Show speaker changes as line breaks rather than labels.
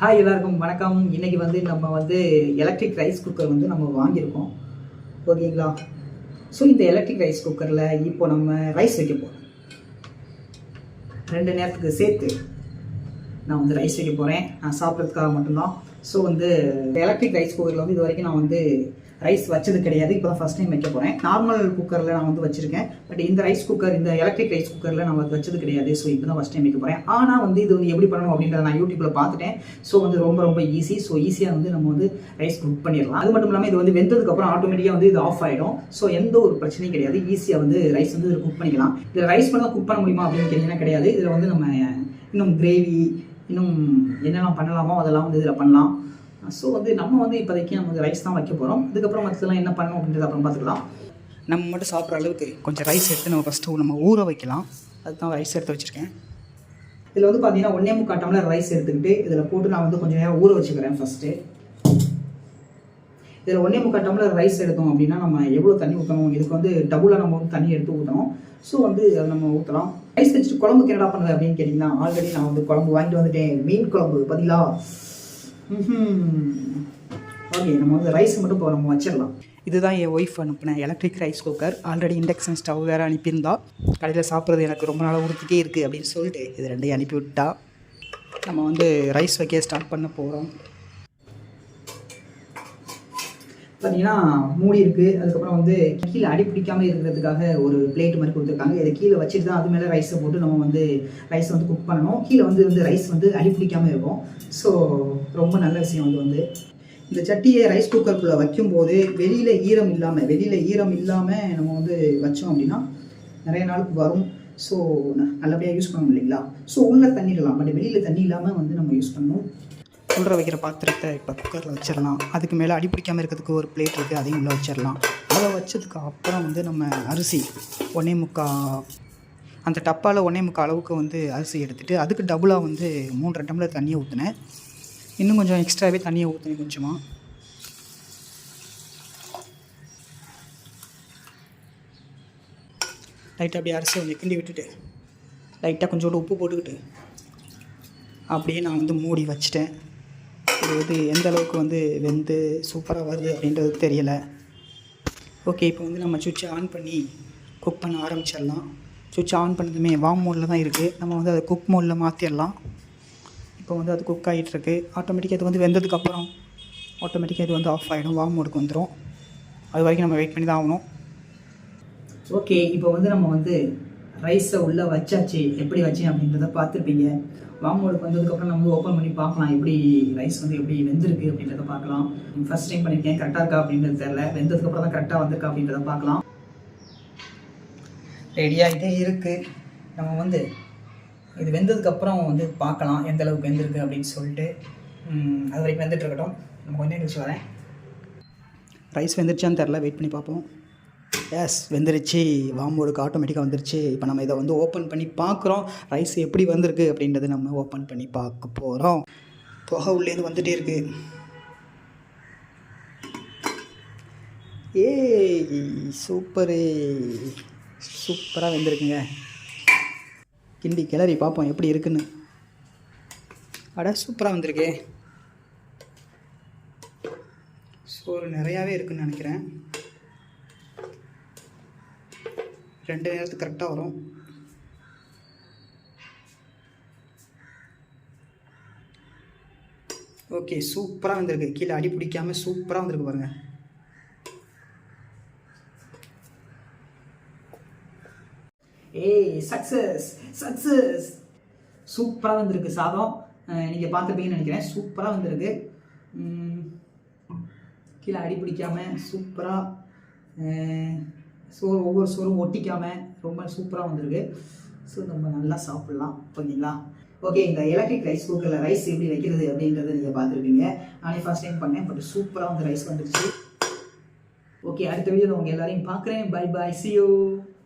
Hi எல்லாருக்கும் வணக்கம். இன்றைக்கி நம்ம எலக்ட்ரிக் ரைஸ் குக்கர் நம்ம வாங்கியிருக்கோம். ஓகேங்களா? ஸோ இந்த எலக்ட்ரிக் ரைஸ் குக்கரில் இப்போ நம்ம ரைஸ் வைக்க போகிறோம். 2 நேரத்துக்கு சேர்த்து நான் ரைஸ் வைக்க போகிறேன். நான் சாப்பிட்றதுக்காக மட்டும்தான். ஸோ எலக்ட்ரிக் ரைஸ் குக்கரில் இது வரைக்கும் நான் ரைஸ் வச்சது கிடையாது. இப்போ தான் ஃபஸ்ட் டைம் வைக்க போகிறேன். நார்மல் குக்கரில் நான் வச்சுருக்கேன். பட் இந்த ரைஸ் குக்கர், இந்த எலக்ட்ரிக் ரைஸ் குக்கரில் நான் வச்சது கிடையாது. ஸோ இப்போ தான் ஃபஸ்ட் டைம் வைக்க போகிறேன். ஆனால் இது எப்படி பண்ணணும் அப்படின்றத நான் யூடியூப்பில் பார்த்துட்டேன். ஸோ ரொம்ப ரொம்ப ஈஸி. ஸோ ஈஸியாக நம்ம ரைஸ் குக் பண்ணிடலாம். அது மட்டும் இல்லாமல் இது வெந்ததுக்கப்புறம் ஆட்டோமேட்டிக்காக இது ஆஃப் ஆகிடும். ஸோ எந்த ஒரு பிரச்சனையும் கிடையாது. ஈஸியாக ரைஸ் இதில் குக் பண்ணிக்கலாம். இதில் ரைஸ் பண்ண குக் பண்ண முடியுமா அப்படின்னு கேட்டிங்கன்னா கிடையாது. இதில் நம்ம இன்னும் கிரேவி, இன்னும் என்னெல்லாம் பண்ணலாமோ அதெல்லாம் இதில் பண்ணலாம். ஸோ நம்ம இப்போதைக்கு ரைஸ் தான் வைக்க போகிறோம். அதுக்கப்புறம் மற்றதெல்லாம் என்ன பண்ணணும் அப்படின்றத அப்புறம் பார்த்துக்கலாம். நம்ம மட்டும் சாப்பிட்ற அளவுக்கு கொஞ்சம் ரைஸ் எடுத்து நம்ம ஃபஸ்ட்டு ஊற வைக்கலாம். அதுதான் ரைஸ் எடுத்து வச்சுருக்கேன். இதில் பார்த்தீங்கன்னா 1.25 டம்ளர் ரைஸ் எடுத்துக்கிட்டு இதில் போட்டு நான் கொஞ்சம் நேரம் ஊற வச்சுக்கிறேன். ஃபஸ்ட்டு இதில் 1.25 டம்ளர் ரைஸ் எடுத்தோம் அப்படின்னா நம்ம எவ்வளோ தண்ணி ஊற்றணும், இதுக்கு டபுளாக நம்ம தண்ணி எடுத்து ஊற்றணும். ஸோ அதை நம்ம ஊற்றலாம். ரைஸ் வச்சுட்டு குழம்புக்கு என்னடா பண்ணுது அப்படின்னு கேட்டிங்கன்னா, ஆல்ரெடி நான் குழம்பு வாங்கிட்டு வந்துட்டேன். மீன் குழம்பு பதிலா. ஓகே, நம்ம ரைஸ் மட்டும் இப்போ நம்ம வச்சிடலாம். இதுதான் என் ஒய்ஃப் அனுப்பினேன் electric rice cooker. Already induction stove வேறு அனுப்பியிருந்தா. கடையில் சாப்பிட்றது எனக்கு ரொம்ப நாளாக உறுத்திட்டே இருக்குது அப்படின்னு சொல்லிட்டு இது 2 அனுப்பிவிட்டா. நம்ம ரைஸ் வைக்க ஸ்டார்ட் பண்ண போகிறோம். பார்த்தீங்கன்னா மூடி இருக்குது. அதுக்கப்புறம் கீழே அடி பிடிக்காமல் இருக்கிறதுக்காக ஒரு பிளேட் மாதிரி கொடுத்துருக்காங்க. இதை கீழே வச்சுட்டு தான் அது மேலே ரைஸை போட்டு நம்ம ரைஸ் குக் பண்ணணும். கீழே ரைஸ் அடி பிடிக்காமல் இருக்கும். ஸோ ரொம்ப நல்ல விஷயம். இந்த சட்டியை ரைஸ் குக்கருக்குள்ளே வைக்கும்போது வெளியில் ஈரம் இல்லாமல் நம்ம வச்சோம் அப்படின்னா நிறைய நாளுக்கு வரும். ஸோ நல்லபடியாக யூஸ் பண்ணணும் இல்லைங்களா? ஸோ உள்ளே தண்ணி இடலாம், பட் வெளியில் தண்ணி இல்லாமல் நம்ம யூஸ் பண்ணணும். உள்ளே வைக்கிற பாத்திரத்தை இப்போ குக்கரில் வச்சிடலாம். அதுக்கு மேலே அடி பிடிக்காமல் இருக்கிறதுக்கு ஒரு பிளேட் இருக்குது, அதையும் உள்ளே வச்சிடலாம். அதை வச்சதுக்கு அப்புறம் நம்ம அரிசி 1.25 அந்த டப்பாவில் 1.25 அளவுக்கு அரிசி எடுத்துகிட்டு அதுக்கு டபுளாக 3 டம்ளர் தண்ணியை ஊற்றினேன். இன்னும் கொஞ்சம் எக்ஸ்ட்ராவே தண்ணியை ஊற்றினேன் கொஞ்சமாக. லைட்டாக அப்படியே அரிசியை கிண்டி விட்டுட்டு லைட்டாக கொஞ்சோண்டு உப்பு போட்டுக்கிட்டு அப்படியே நான் மூடி வச்சிட்டேன். இது எந்த அளவுக்கு வெந்து சூப்பராக வருது அப்படின்றது தெரியலை. ஓகே, இப்போ நம்ம சுவிட்சை ஆன் பண்ணி குக் பண்ண ஆரம்பிச்சிடலாம். சுவிட்ச் ஆன் பண்ணதுமே வார்ம் மோடில் தான் இருக்குது. நம்ம அதை குக் மோடில் மாற்றிடலாம். இப்போ அது குக் ஆகிட்டுருக்கு. ஆட்டோமேட்டிக்காக இது வெந்ததுக்கப்புறம் ஆட்டோமேட்டிக்காக இது ஆஃப் ஆகிடும், வார்ம் மோடுக்கு வந்துடும். அது வரைக்கும் நம்ம வெயிட் பண்ணி தான் ஆகணும். ஓகே, இப்போ நம்ம ரைஸை உள்ளே வச்சாச்சு. எப்படி வச்சேன் அப்படின்றத பார்த்துருப்பீங்க. வார்ம் மோடுக்கு வந்ததுக்கப்புறம் நம்ம ஓப்பன் பண்ணி பார்க்கலாம் எப்படி ரைஸ் எப்படி வெந்திருக்கு அப்படின்றத பார்க்கலாம். ஃபஸ்ட் டைம் பண்ணியிருக்கேன், கரெக்டாக இருக்கா அப்படின்றது தெரியல. வெந்ததுக்கப்புறம் தான் கரெக்டாக வந்திருக்கா அப்படின்றத பார்க்கலாம். ரெடியாகிட்டே இருக்குது. நம்ம இது வெந்ததுக்கப்புறம் பார்க்கலாம் எந்த அளவுக்கு வெந்திருக்கு அப்படின்னு சொல்லிட்டு. அது வரைக்கும் வெந்துட்டு இருக்கட்டும். நம்ம கொஞ்சம் கழிச்சு வரேன். ரைஸ் வெந்துருச்சான்னு தெரில, வெயிட் பண்ணி பார்ப்போம். எஸ், வெந்துருச்சு. வார்ம் மோடுக்கு ஆட்டோமேட்டிக்காக வந்துருச்சு. இப்போ நம்ம இதை ஓப்பன் பண்ணி பார்க்குறோம். ரைஸ் எப்படி வந்திருக்கு அப்படின்றத நம்ம ஓப்பன் பண்ணி பார்க்க போகிறோம். புகை உள்ளேருந்து வந்துகிட்டே இருக்குது. சூப்பராக வெந்திருக்குங்க. கிண்டி கிளறி பார்ப்போம் எப்படி இருக்குன்னு. சூப்பராக வந்திருக்கு. சோறு நிறையாவே இருக்குதுன்னு நினைக்கிறேன். 2 நேரத்துக்கு கரெக்டாக வரும். ஓகே, சூப்பராக வந்திருக்கு. கீழே அடி பிடிக்காமல் சூப்பராக வந்திருக்கு பாருங்கள். சக்ஸஸ் சூப்பராக வந்திருக்கு. சாதம் நீங்கள் பார்த்துருப்பீங்கன்னு நினைக்கிறேன். சூப்பராக வந்திருக்கு. கீழே அடி பிடிக்காமல் சூப்பராக, ஒவ்வொரு சோறும் ஒட்டிக்காமல் ரொம்ப சூப்பராக வந்திருக்கு. ஸோ நம்ம நல்லா சாப்பிட்லாம். ஓகேங்களா? ஓகே, இந்த எலக்ட்ரிக் ரைஸ் குக்கரில் ரைஸ் எப்படி வைக்கிறது அப்படின்றத நீங்கள் பார்த்துருப்பீங்க. நானே ஃபஸ்ட் டைம் பண்ணேன், பட் சூப்பராக ரைஸ் வந்துருச்சு. ஓகே, அடுத்த வீடியோவில் உங்கள் எல்லாரையும் பார்க்குறேன். Bye bye, see you.